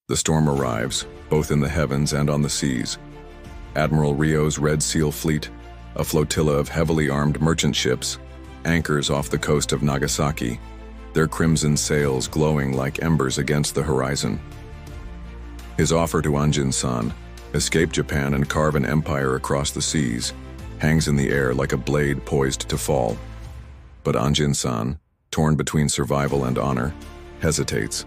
The storm arrives, both in the heavens and on the seas. Admiral Rio's Red Seal fleet, a flotilla of heavily armed merchant ships, anchors off the coast of Nagasaki, their crimson sails glowing like embers against the horizon. His offer to Anjin-san, escape Japan and carve an empire across the seas, hangs in the air like a blade poised to fall. But Anjin-san, torn between survival and honor, hesitates.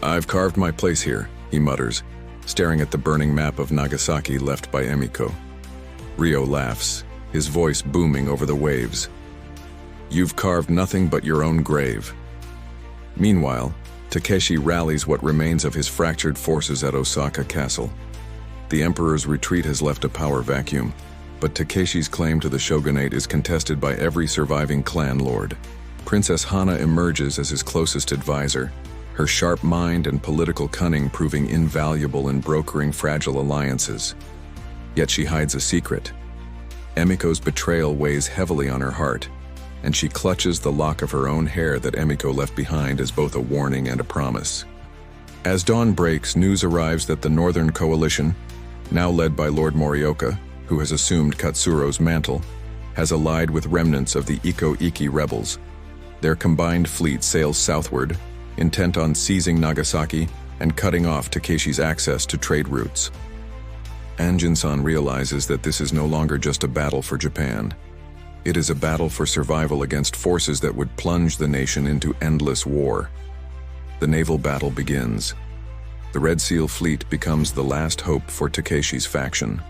"I've carved my place here," he mutters, staring at the burning map of Nagasaki left by Emiko. Rio laughs, his voice booming over the waves. "You've carved nothing but your own grave." Meanwhile, Takeshi rallies what remains of his fractured forces at Osaka Castle. The Emperor's retreat has left a power vacuum, but Takeshi's claim to the shogunate is contested by every surviving clan lord. Princess Hana emerges as his closest advisor, her sharp mind and political cunning proving invaluable in brokering fragile alliances. Yet she hides a secret. Emiko's betrayal weighs heavily on her heart, and she clutches the lock of her own hair that Emiko left behind as both a warning and a promise. As dawn breaks, news arrives that the Northern Coalition, now led by Lord Morioka, who has assumed Katsuro's mantle, has allied with remnants of the Iko-Iki rebels. Their combined fleet sails southward, intent on seizing Nagasaki and cutting off Takeshi's access to trade routes. Anjin-san realizes that this is no longer just a battle for Japan. It is a battle for survival against forces that would plunge the nation into endless war. The naval battle begins. The Red Seal fleet becomes the last hope for Takeshi's faction.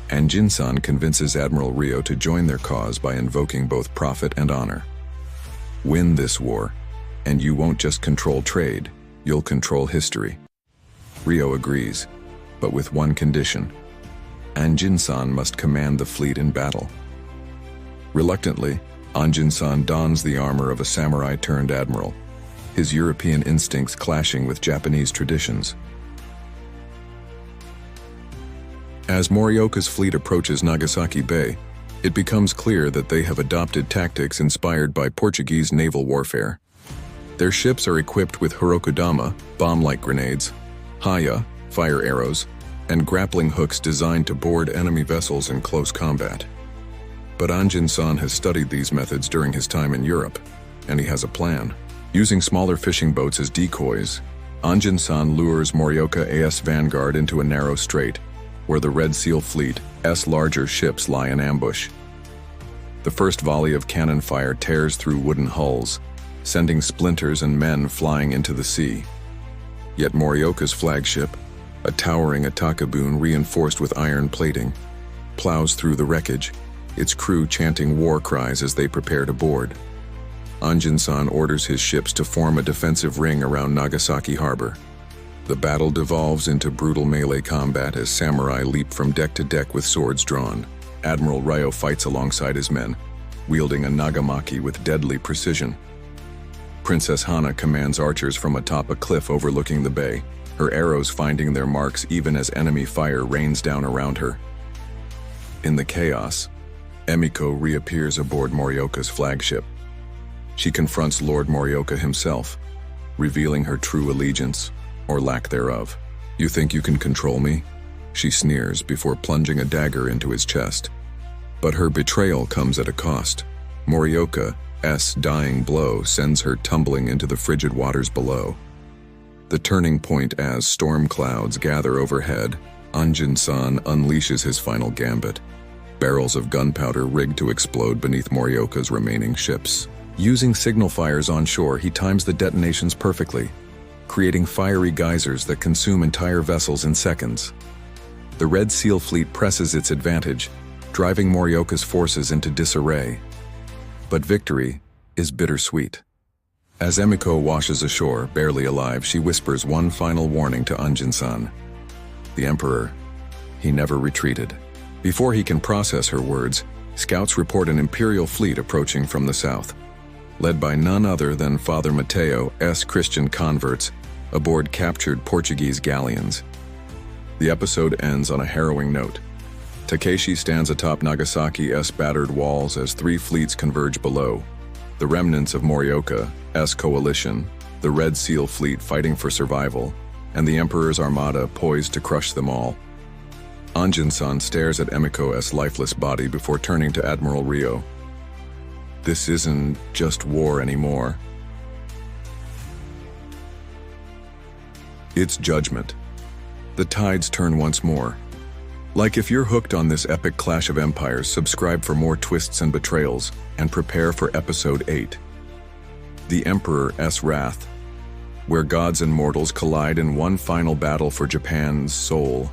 Anjin-san convinces Admiral Rio to join their cause by invoking both profit and honor. Win this war, and you won't just control trade, you'll control history. Rio agrees, but with one condition. Anjin-san must command the fleet in battle. Reluctantly, Anjin-san dons the armor of a samurai-turned-admiral, his European instincts clashing with Japanese traditions. As Morioka's fleet approaches Nagasaki Bay, it becomes clear that they have adopted tactics inspired by Portuguese naval warfare. Their ships are equipped with Hirokudama, bomb-like grenades, Haya, fire arrows, and grappling hooks designed to board enemy vessels in close combat. But Anjin-san has studied these methods during his time in Europe, and he has a plan. Using smaller fishing boats as decoys, Anjin-san lures Morioka's vanguard into a narrow strait, where the Red Seal fleet's larger ships lie in ambush. The first volley of cannon fire tears through wooden hulls, sending splinters and men flying into the sea. Yet Morioka's flagship, a towering Atakaboon reinforced with iron plating, plows through the wreckage, its crew chanting war cries as they prepare to board. Anjin-san orders his ships to form a defensive ring around Nagasaki harbor. The battle devolves into brutal melee combat as samurai leap from deck to deck with swords drawn. Admiral Rio fights alongside his men, wielding a nagamaki with deadly precision. Princess Hana commands archers from atop a cliff overlooking the bay, her arrows finding their marks even as enemy fire rains down around her. In the chaos, Emiko reappears aboard Morioka's flagship. She confronts Lord Morioka himself, revealing her true allegiance, or lack thereof. "You think you can control me?" she sneers before plunging a dagger into his chest. But her betrayal comes at a cost. Morioka's dying blow sends her tumbling into the frigid waters below. The turning point as storm clouds gather overhead, Anjin-san unleashes his final gambit. Barrels of gunpowder rigged to explode beneath Morioka's remaining ships. Using signal fires on shore, he times the detonations perfectly, creating fiery geysers that consume entire vessels in seconds. The Red Seal fleet presses its advantage, driving Morioka's forces into disarray. But victory is bittersweet. As Emiko washes ashore, barely alive, she whispers one final warning to Anjin-san. The Emperor, he never retreated. Before he can process her words, scouts report an imperial fleet approaching from the south, led by none other than Father Mateo's Christian converts aboard captured Portuguese galleons. The episode ends on a harrowing note. Takeshi stands atop Nagasaki's battered walls as three fleets converge below. The remnants of Morioka's coalition, the Red Seal fleet fighting for survival, and the Emperor's armada poised to crush them all. Anjin-san stares at Emiko's lifeless body before turning to Admiral Rio. This isn't just war anymore. It's judgment. The tides turn once more. Like, if you're hooked on this epic clash of empires, subscribe for more twists and betrayals, and prepare for Episode 8. The Emperor's Wrath, where gods and mortals collide in one final battle for Japan's soul.